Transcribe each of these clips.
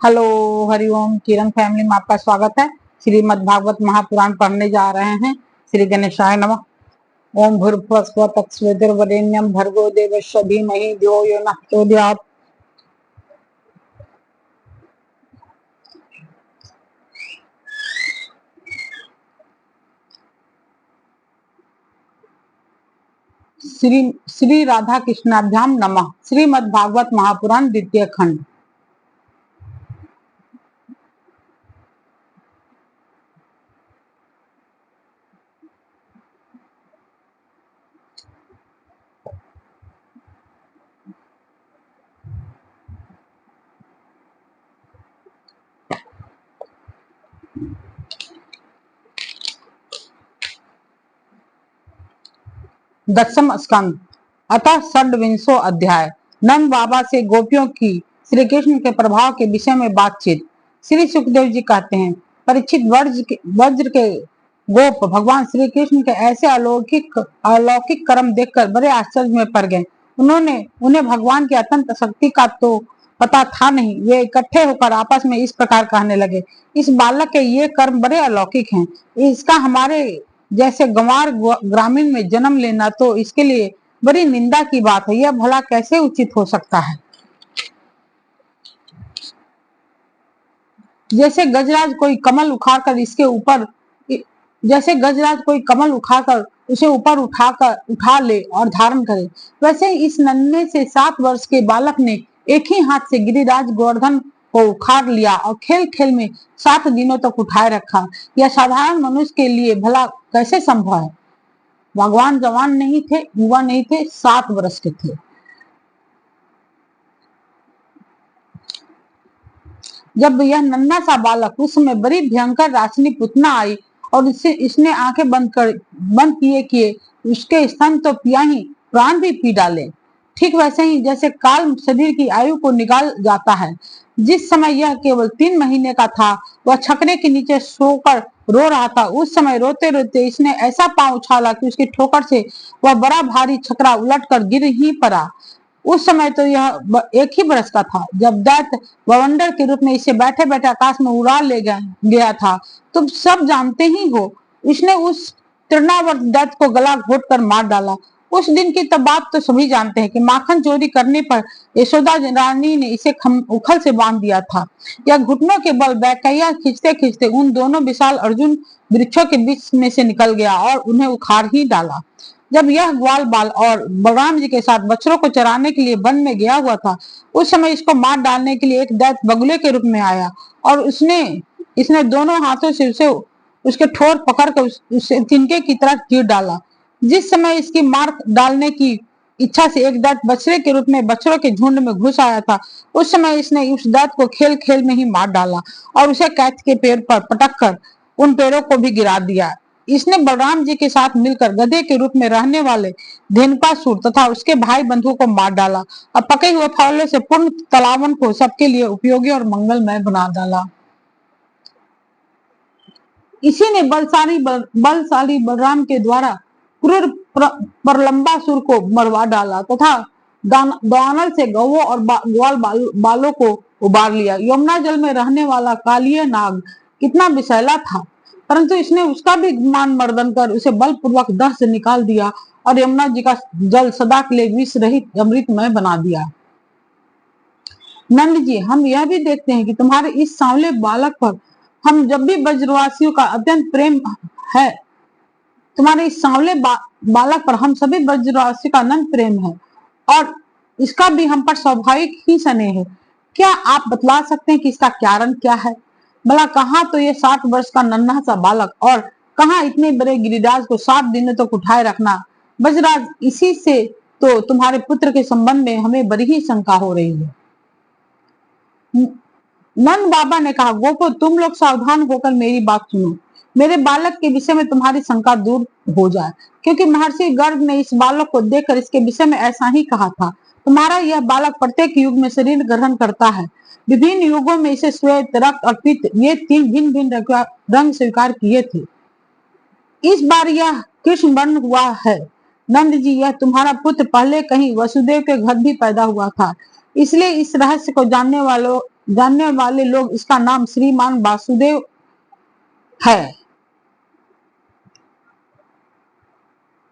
Hello, Hariom. किरण family में आपका स्वागत है। श्रीमद् भागवत महापुराण पढ़ने जा रहे हैं। श्री गणेशाय नमः। ओम भूर्भुवस्सुः तत्सवितुर्वरेण्यं भर्गो देवस्य धीमहि धियो यो नः प्रचोदयात्। श्री राधा कृष्णाभ्याम नमः। श्रीमद् भागवत महापुराण द्वितीय खंड। दशम स्कंद अतः षड्विंशो अध्याय। नंद बाबा से गोपियों की श्री कृष्ण के प्रभाव के विषय में बातचीत। श्री सुखदेव जी कहते हैं, परीक्षित वज्र के गोप भगवान श्री कृष्ण के ऐसे अलौकिक कर्म देखकर बड़े आश्चर्य में पड़ गए। उन्हें भगवान की अत्यंत शक्ति का तो पता था नहीं। वे इकट्ठे होकर आपस में इस प्रकार कहने लगे, इस बालक के ये कर्म बड़े अलौकिक हैं। इसका हमारे जैसे गंवार ग्रामीण में जन्म लेना तो इसके लिए बड़ी निंदा की बात है। यह भला कैसे उचित हो सकता है। जैसे गजराज कोई कमल उखाड़कर उसे ऊपर उठा ले और धारण करे, वैसे इस नन्हे से 7 वर्ष के बालक ने एक ही हाथ से गिरिराज गोवर्धन को उखाड़ लिया और खेल खेल में 7 दिनों तक उठाए रखा। यह साधारण मनुष्य के लिए भला कैसे संभव है। भगवान जवान नहीं थे, युवा नहीं थे, 7 वर्ष के थे। जब यह नन्हा सा बालक, उस समय बड़ी भयंकर राक्षनी पुतना आई और इसने आंखें बंद किए उसके स्तन तो पिया ही प्राण भी पी डाले। ठीक वैसे ही जैसे काल शरीर की आयु को निकाल जाता है। जिस समय यह केवल 3 महीने का था, वह छकने के नीचे सोकर रो रहा था। उस समय रोते रोते इसने ऐसा पांव उछाला कि उसकी ठोकर से वह बड़ा भारी छकरा उलटकर गिर ही पड़ा। उस समय तो यह 1 ही बरस का था। जब दैत्य बवंडर के रूप में इसे बैठे बैठे आकाश में उड़ा ले गया था, तुम सब जानते ही हो। इसने उस तृणावर्त दैत्य को गला घोट कर मार डाला। उस दिन की तब बात तो सभी जानते हैं कि माखन चोरी करने पर यशोदा रानी ने इसे उखल से बांध दिया था। यह घुटनों के बल बैकैया खींचते खींचते उन दोनों विशाल अर्जुन वृक्षों के बीच में से निकल गया और उन्हें उखाड़ ही डाला। जब यह ग्वाल बाल और बलराम जी के साथ बछड़ों को चराने के लिए वन में गया हुआ था, उस समय इसको मार डालने के लिए एक दैत्य बगुले के रूप में आया और इसने दोनों हाथों से उसके ठोर पकड़कर उसे तिनके की तरह चीर डाला। जिस समय इसकी मार डालने की इच्छा से एक दैत्य बछड़े के रूप में बछड़ों के झुंड में घुस आया था, उस समय इसने उस दैत्य को खेल खेल में ही मार डाला और उसे कैच के पेड़ पर पटक कर उन पेड़ों को भी गिरा दिया। इसने बलराम जी के साथ मिलकर गधे के रूप में रहने वाले धेनुकासुर तथा उसके भाई बंधुओं को मार डाला और पके हुए फलों से पूर्ण तालाबन को सबके लिए उपयोगी और मंगलमय बना डाला। इसी ने बलशाली बलराम के द्वारा क्रूर प्रलंबासुर को मरवा डाला तथा दानल से गौओं और ग्वाल बालों को उबार लिया। यमुना जल में रहने वाला कालिया नाग कितना विषैला था, परंतु इसने उसका भी मान मर्दन कर उसे बलपूर्वक दह से निकाल दिया और यमुना जी का जल सदा के लिए विष रहित अमृतमय बना दिया। नंद जी, हम यह भी देखते हैं कि तुम्हारे इस सांवले बालक पर हम जब भी ब्रजवासियों का अत्यंत प्रेम है। तुम्हारे इस सांवले बालक पर हम सभी ब्रजवासियों का अनंत प्रेम है और इसका भी हम पर स्वाभाविक ही स्नेह है। क्या आप बतला सकते हैं कि इसका कारण क्या है। भला कहाँ तो ये 7 वर्ष का नन्हा सा बालक और कहाँ इतने बड़े गिरिराज को 7 दिनों तक उठाए रखना। ब्रजराज, इसी से तो तुम्हारे पुत्र के संबंध में हमें बड़ी ही शंका हो रही है। नंद बाबा ने कहा, गोपो, तुम लोग सावधान होकर मेरी बात सुनो। मेरे बालक के विषय में तुम्हारी शंका दूर हो जाए, क्योंकि महर्षि गर्ग ने इस बालक को देखकर इसके विषय में ऐसा ही कहा था। तुम्हारा यह बालक प्रत्येक युग में शरीर ग्रहण करता है। विभिन्न युगों में इसे श्वेत, रक्त और पीत, ये 3 भिन्न भिन्न रंग स्वीकार किए थे। इस बार यह कृष्ण वर्ण हुआ है। नंद जी, यह तुम्हारा पुत्र पहले कहीं वसुदेव के घर भी पैदा हुआ था, इसलिए इस रहस्य को जानने जानने वाले लोग इसका नाम श्रीमान वासुदेव है।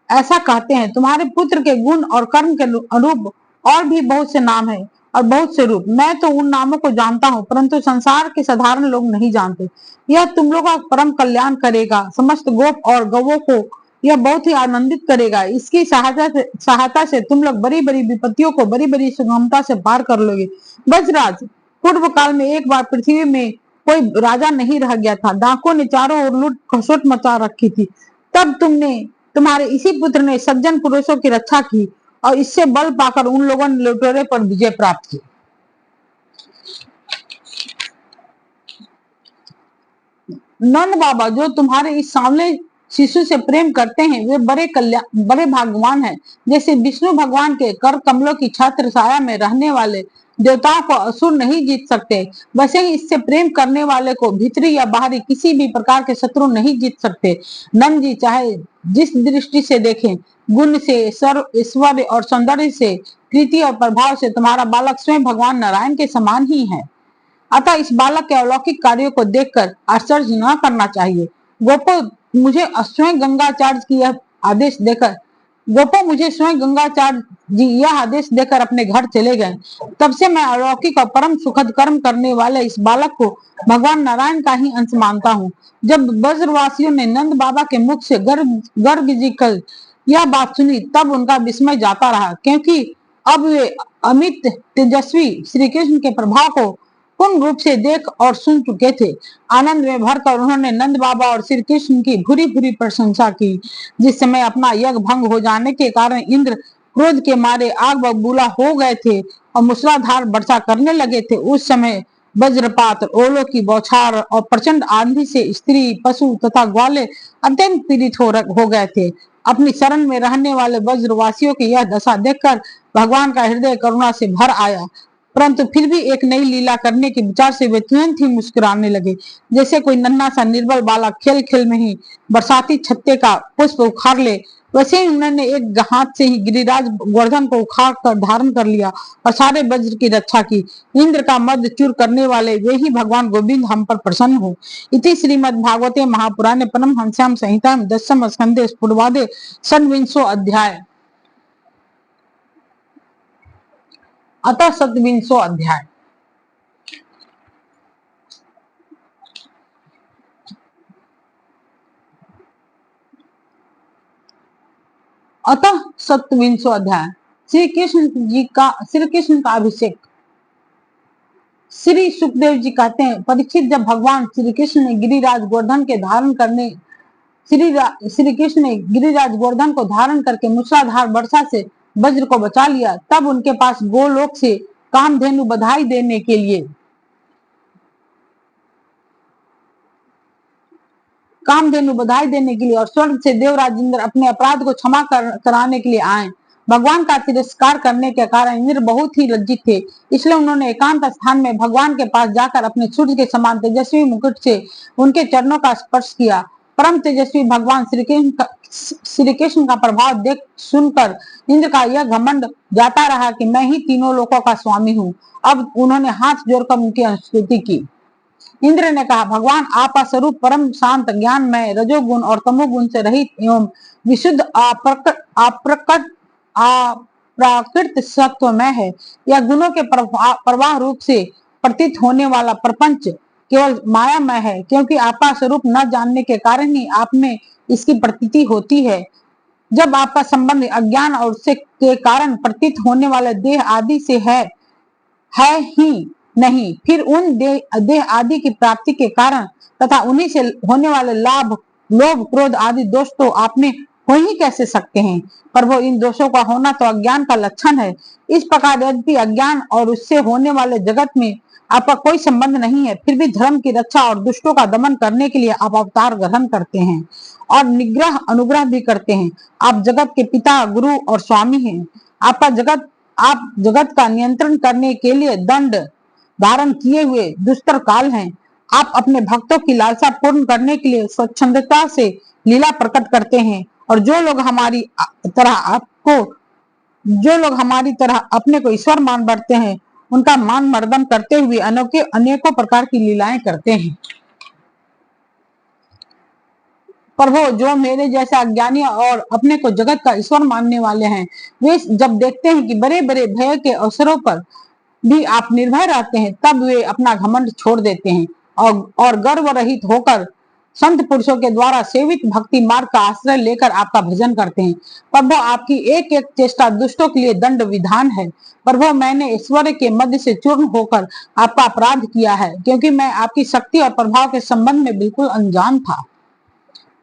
ऐसा कहते हैं। तुम्हारे पुत्र के गुण और कर्म के अनुरूप और भी बहुत से नाम हैं और बहुत से रूप। मैं तो उन नामों को जानता हूँ, परंतु संसार के साधारण लोग नहीं जानते। यह तुम लोगों का परम कल्याण करेगा। समस्त गोप और गवों को यह बहुत ही आनंदित करेगा। इसकी सहायता से तुम लोग बड़ी बड़ी विपत्तियों को बड़ी बड़ी सुगमता से पार कर लोगे। वज्रराज, पूर्व काल में एक बार पृथ्वी में कोई राजा नहीं रह गया था। डाकुओं ने चारों ओर लूट खसोट मचा रखी थी। तब तुम्हारे इसी पुत्र ने सज्जन पुरुषों की रक्षा की और इससे बल पाकर उन लोगों ने लुटेरे पर विजय प्राप्त की। नंद बाबा, जो तुम्हारे इस सांवले शिशु से प्रेम करते हैं वे बड़े भाग्यवान हैं। जैसे विष्णु भगवान के कर कमलों की छत्र छाया में रहने वाले देवताओं को असुर नहीं जीत सकते, वैसे ही इससे प्रेम करने वाले को भीतरी या बाहरी किसी भी प्रकार के शत्रु नहीं जीत सकते। नंद जी, चाहे जिस दृष्टि से देखें, गुण से, सर्व ईश्वर और सौंदर्य से, कृति और प्रभाव से तुम्हारा बालक स्वयं भगवान नारायण के समान ही है। अतः इस बालक के अलौकिक कार्यों को देखकर आश्चर्य न करना चाहिए। गोपो मुझे स्वयं गंगाचार्य की यह आदेश देकर गोपो मुझे स्वयं गंगाचार्य जी यह आदेश देकर अपने घर चले गए। तब से मैं अलौकिक और परम सुखद कर्म करने वाले इस बालक को भगवान नारायण का ही अंश मानता हूँ। जब ब्रजवासियों ने नंद बाबा के मुख से गर्ग जी कर यह बात सुनी, तब उनका विस्मय जाता रहा, क्योंकि अब वे अमित तेजस्वी श्री कृष्ण के प्रभाव को पूर्ण रूप से देख और सुन चुके थे। आनंद में भरकर उन्होंने नंद बाबा और श्री कृष्ण की भूरी भूरी प्रशंसा की। जिस समय अपना यज्ञ भंग हो जाने के कारण इंद्र क्रोध के मारे आग बबूला हो गए थे और मूसलाधार वर्षा करने लगे थे, उस समय वज्रपात, ओलों की बौछार और प्रचंड आंधी से स्त्री, पशु तथा ग्वाले अत्यंत पीड़ित हो गए थे। अपनी शरण में रहने वाले वज्रवासियों की यह दशा देखकर भगवान का हृदय करुणा से भर आया, परंतु फिर भी एक नई लीला करने के विचार से वे तुरंत ही मुस्कुराने लगे। जैसे कोई नन्हा सा निर्बल बालक खेल खेल में ही बरसाती छत्ते का पुष्प उखाड़ ले, वैसे ही उन्होंने एक हाथ से ही गिरिराज गोवर्धन को उखाड़ कर धारण कर लिया और सारे वज्र की रक्षा की। इंद्र का मद चूर करने वाले वे ही भगवान गोविंद हम पर प्रसन्न हो। इति श्रीमद् भागवते महापुराणे परमहंस्याम संहितायां दशम स्कंदे स्फुटवादे षड्विंशो अध्याय। अतः सतविंशो अध्याय। अतः सतविंशो अध्याय। श्री कृष्ण का अभिषेक। श्री सुखदेव जी कहते हैं, परीक्षित, जब भगवान श्री कृष्ण ने गिरिराज गोवर्धन के धारण करने श्री कृष्ण ने गिरिराज गोवर्धन को धारण करके मूसलाधार वर्षा से वज्र को बचा लिया, तब उनके पास गोलोक से कामधेनु बधाई देने के लिए और स्वर्ग से देवराज इंद्र अपने अपराध को क्षमा कराने के लिए आए। भगवान का तिरस्कार करने के कारण इंद्र बहुत ही लज्जित थे, इसलिए उन्होंने एकांत स्थान में भगवान के पास जाकर अपने सूर्य के समान तेजस्वी मुकुट से उनके चरणों का स्पर्श किया। परम तेजस्वी भगवान श्री कृष्ण का प्रभाव देख सुनकर इंद्र का यह घमंड जाता रहा कि मैं ही तीनों लोकों का स्वामी हूँ। अब उन्होंने हाथ जोड़कर उनकी स्तुति की। इंद्र ने कहा, भगवान आप स्वरूप परम शांत, ज्ञानमय, रजोगुण और तमोगुण से रहित एवं विशुद्ध अप्राकृत सत्वमय है। यह गुणों के प्रवाह रूप से प्रतीत होने वाला प्रपंच केवल मायामय है, क्योंकि आपका स्वरूप न जानने के कारण ही आप में इसकी प्रतीति होती है। जब आपका संबंध अज्ञान और उससे के कारण प्रतीत होने वाले देह आदि से है ही नहीं, फिर उन देह आदि की प्राप्ति के कारण तथा उन्हीं से होने वाले लाभ, लोभ, क्रोध आदि दोष तो आप में हो ही कैसे सकते हैं। पर वो इन दोषों का होना तो अज्ञान का लक्षण है। इस प्रकार यद्यपि अज्ञान और उससे होने वाले जगत में आपका कोई संबंध नहीं है, फिर भी धर्म की रक्षा और दुष्टों का दमन करने के लिए आप अवतार ग्रहण करते हैं और निग्रह अनुग्रह भी करते हैं। आप जगत के पिता, गुरु और स्वामी हैं। आप जगत का नियंत्रण करने के लिए दंड धारण किए हुए दुष्टर काल हैं। आप अपने भक्तों की लालसा पूर्ण करने के लिए स्वच्छंदता से लीला प्रकट करते हैं, और जो लोग हमारी तरह अपने को ईश्वर मान बैठते हैं, उनका मान मर्दन करते हुए अनेकों प्रकार की लीलाएं करते हैं। प्रभु, जो मेरे जैसे अज्ञानी और अपने को जगत का ईश्वर मानने वाले हैं, वे जब देखते हैं कि बड़े बड़े भय के अवसरों पर भी आप निर्भय रहते हैं, तब वे अपना घमंड छोड़ देते हैं और गर्व रहित होकर संत पुरुषों के द्वारा सेवित भक्ति मार्ग का आश्रय लेकर आपका भजन करते हैं। प्रभु, आपकी एक एक चेष्टा दुष्टों के लिए दंड विधान है। प्रभु, मैंने ईश्वर के मध्य से चूर्ण होकर आपका अपराध किया है, क्योंकि मैं आपकी शक्ति और प्रभाव के संबंध में बिल्कुल अनजान था।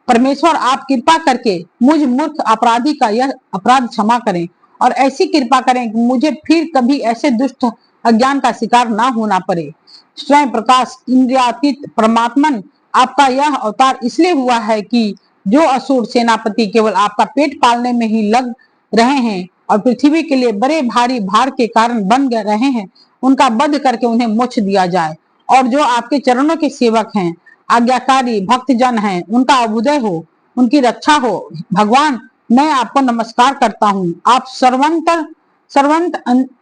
परमेश्वर, आप कृपा करके मुझ मूर्ख अपराधी का यह अपराध क्षमा करें और ऐसी कृपा करें कि मुझे फिर कभी ऐसे दुष्ट अज्ञान का शिकार ना होना पड़े। स्वयं प्रकाश इंद्रियातीत परमात्मन, आपका यह अवतार इसलिए हुआ है कि जो असुर सेनापति केवल आपका पेट पालने में ही लग रहे हैं और पृथ्वी के लिए बड़े भारी भार के कारण बन रहे हैं, उनका वध करके उन्हें मोक्ष दिया जाए। और जो आपके चरणों के सेवक हैं, आज्ञाकारी भक्तजन हैं, उनका अभ्युदय हो, उनकी रक्षा हो। भगवान, मैं आपको नमस्कार करता हूँ। आप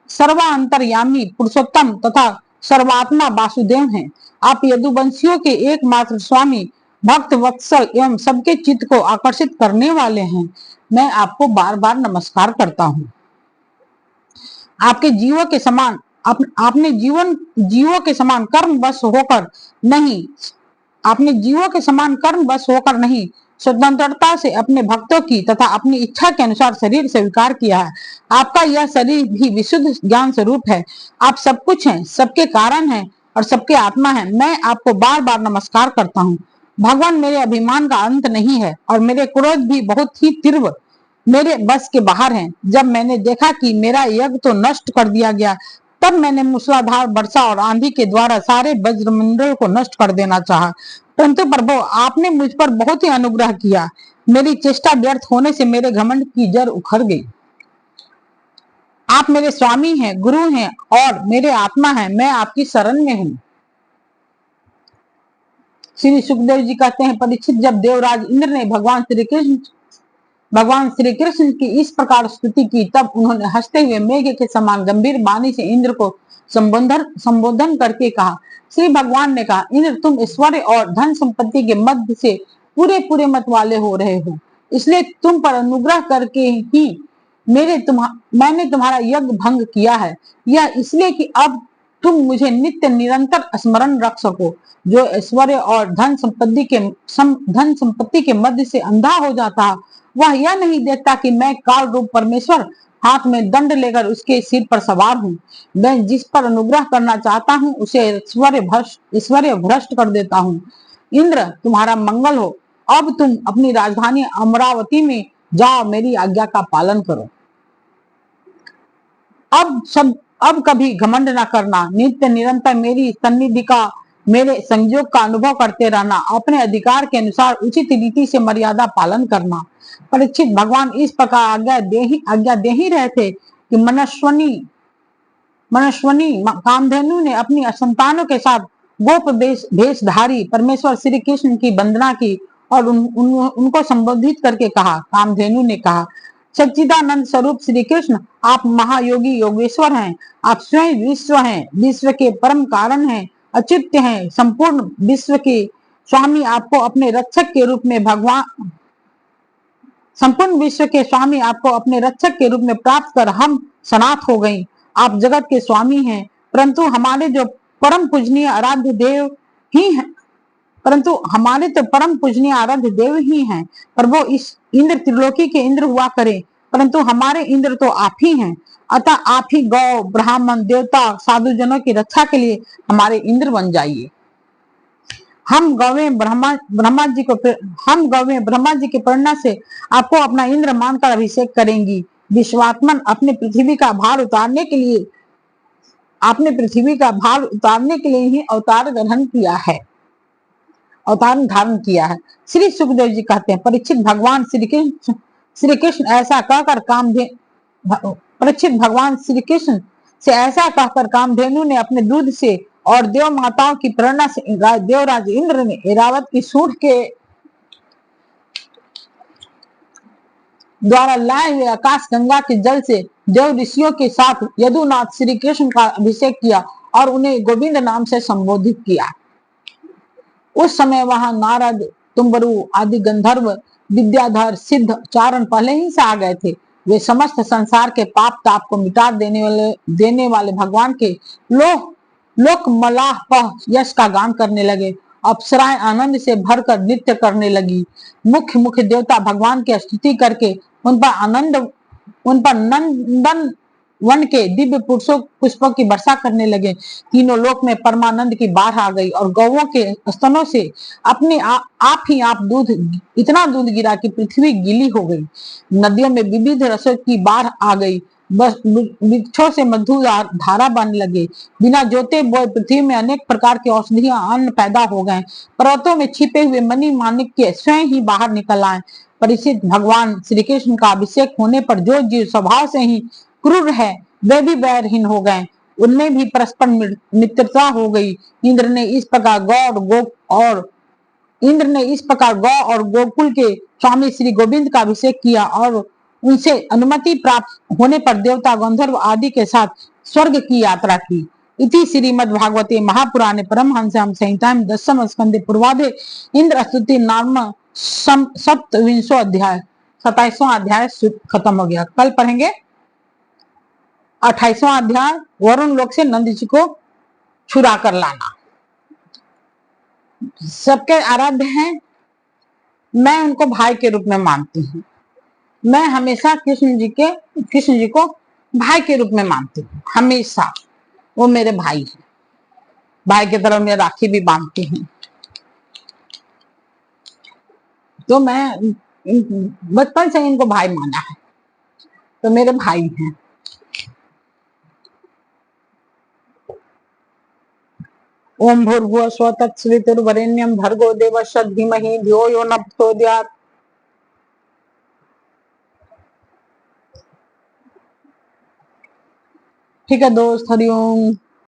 सर्वांतरयामी पुरुषोत्तम तथा सर्वात्मा वासुदेव हैं। आप यदुवंशियों के एकमात्र स्वामी, भक्त वत्सल एवं सबके चित्त को आकर्षित करने वाले हैं। मैं आपको बार बार नमस्कार करता हूँ। आपके जीवों के समान आपने जीवों के समान कर्म बस होकर नहीं आपने जीवों के समान कर्म बस होकर नहीं, स्वतंत्रता से अपने भक्तों की तथा अपनी इच्छा के अनुसार शरीर स्वीकार किया है। आपका यह शरीर भी विशुद्ध ज्ञान स्वरूप है। आप सब कुछ हैं, सबके कारण हैं और सबके आत्मा हैं। मैं आपको बार बार नमस्कार करता हूँ। भगवान, मेरे अभिमान का अंत नहीं है और मेरे क्रोध भी बहुत ही तीव्र मेरे बस के बाहर हैं। जब मैंने देखा कि मेरा यज्ञ तो नष्ट कर दिया गया, तब मैंने मूसलाधार वर्षा और आंधी के द्वारा सारे वज्रमंडल को नष्ट कर देना चाहा। परंतु प्रभु, आपने मुझ पर बहुत ही अनुग्रह किया। मेरी चेष्टा व्यर्थ होने से मेरे घमंड की जड़ उखड़ गई। आप मेरे स्वामी हैं, गुरु हैं और मेरे आत्मा हैं। मैं आपकी शरण में हूँ। श्री सुखदेव जी कहते हैं, परीक्षित, जब देवराज इंद्र ने भगवान श्री कृष्ण की इस प्रकार स्तुति की, तब उन्होंने हंसते हुए मेघ के समान गंभीर वाणी से इंद्र को संबोधन करके कहा। श्री भगवान ने कहा, इंद्र, तुम ऐश्वर्य और धन संपत्ति के मध्य से पूरे पूरे मत वाले हो रहे हो, इसलिए तुम पर अनुग्रह करके ही मैंने तुम्हारा यज्ञ भंग किया है। यह इसलिए कि अब तुम मुझे नित्य निरंतर स्मरण रख सको। जो ऐश्वर्य और धन संपत्ति के मध्य से अंधा हो जाता है, वह यह नहीं देखता कि मैं काल रूप परमेश्वर हाथ में दंड लेकर उसके सिर पर सवार हूँ। मैं जिस पर अनुग्रह करना चाहता हूँ उसे ऐश्वर्य भ्रष्ट कर देता हूँ। इंद्र, तुम्हारा मंगल हो। अब तुम अपनी राजधानी अमरावती में जाओ, मेरी आज्ञा का पालन करो। अब कभी घमंड न करना, नित्य निरंतर मेरी सन्निधि का, मेरे संयोग का अनुभव करते रहना, अपने अधिकार के अनुसार उचित रीति से मर्यादा पालन करना। परीक्षित, भगवान इस प्रकार आज्ञा दे ही रहे थे कि मनस्वनी कामधेनु ने अपनी संतानों के साथ गोप भेषधारी परमेश्वर श्री कृष्ण की वंदना की और उनको संबोधित करके कहा। कामधेनु ने कहा, सच्चिदानंद स्वरूप श्री कृष्ण, आप महायोगी योगेश्वर हैं। आप स्वयं विश्व हैं, विश्व के परम कारण हैं, अच्युत हैं, संपूर्ण विश्व के स्वामी। आपको अपने रक्षक के रूप में संपूर्ण विश्व के स्वामी आपको अपने रक्षक के रूप में प्राप्त कर हम सनात हो गई। आप जगत के स्वामी हैं, परंतु हमारे जो परम पूजनीय आराध्य देव ही हैं प्रभु, इस इंद्र त्रिलोकी के इंद्र हुआ करें, परंतु हमारे इंद्र तो आप ही हैं। अतः आप ही गौ, ब्राह्मण, देवता, साधु जनों की रक्षा के लिए हमारे इंद्र बन जाइए। हम गौवें ब्रह्मा जी की प्रेरणा से आपको अपना इंद्र मानकर अभिषेक करेंगी। विश्वात्मन, आपने पृथ्वी का भार उतारने के लिए ही अवतार धारण किया है। श्री सुखदेव जी कहते हैं, परीक्षित, भगवान श्री कृष्ण से ऐसा कहकर कामधेनु ने अपने दूध से और देव माताओं की प्रेरणा से देवराज इंद्र ने ऐरावत की सूंड के द्वारा लाए हुए आकाश गंगा के जल से देव ऋषियों के साथ यदुनाथ श्री कृष्ण का अभिषेक किया और उन्हें गोविंद नाम से संबोधित किया। उस समय वहां नारद, तुम्बरु आदि गंधर्व, विद्याधर, सिद्ध चारण पहले ही से आ गए थे। वे समस्त संसार के पाप ताप को मिटा देने वाले भगवान के लोक मलाह पह यश का गान करने लगे। अप्सराएं आनंद से भरकर नृत्य करने लगी। मुख्य मुख्य देवता भगवान की स्तुति करके उन पर नंदन वन के दिव्य पुष्पों की वर्षा करने लगे। तीनों लोक में परमानंद की बाढ़ आ गई और गौओं के स्तनों से आप ही आप इतना दूध गिरा कि पृथ्वी गीली हो गई। नदियों में विविध रसों की बाढ़ आ गई। बस वृक्षों से मधु धारा बहने लगे। बिना जोते बोए पृथ्वी में अनेक प्रकार की औषधियां अन्न पैदा हो गए। पर्वतों में छिपे हुए मणि माणिक्य स्वयं ही बाहर निकल आए। परिचित भगवान श्री कृष्ण का अभिषेक होने पर जो जीव स्वभाव से ही क्रूर है वे भी वैरहीन हो गए। उनमें भी परस्पर मित्रता हो गई। इंद्र ने इस प्रकार गौ और गोकुल के स्वामी श्री गोविंद का अभिषेक किया और उनसे अनुमति प्राप्त होने पर देवता गंधर्व आदि के साथ स्वर्ग की यात्रा की। इति श्रीमद्भागवते महापुराणे परमहंस्याम संहितायां दशम स्कंदे पूर्वाधे इंद्र स्तुति नाम सप्तविंशो अध्याय 27वां अध्याय खत्म हो गया। कल पढ़ेंगे 28वां अध्याय वरुण लोक से नंद जी को छुरा कर लाना। सबके आराध्य हैं, मैं उनको भाई के रूप में मानती हूँ। मैं हमेशा कृष्ण जी को भाई के रूप में मानती हूँ। हमेशा वो मेरे भाई हैं। भाई की तरह मैं राखी भी बांधती हूँ। तो मैं बचपन से इनको भाई माना है, तो मेरे भाई हैं। ओम भूर्भुवः स्वः तत्सवितुर्वरेण्यं भर्गो देवस्य धीमहि धियो यो न प्रचोदयात्। ठीक है दोस्त, हरिओम।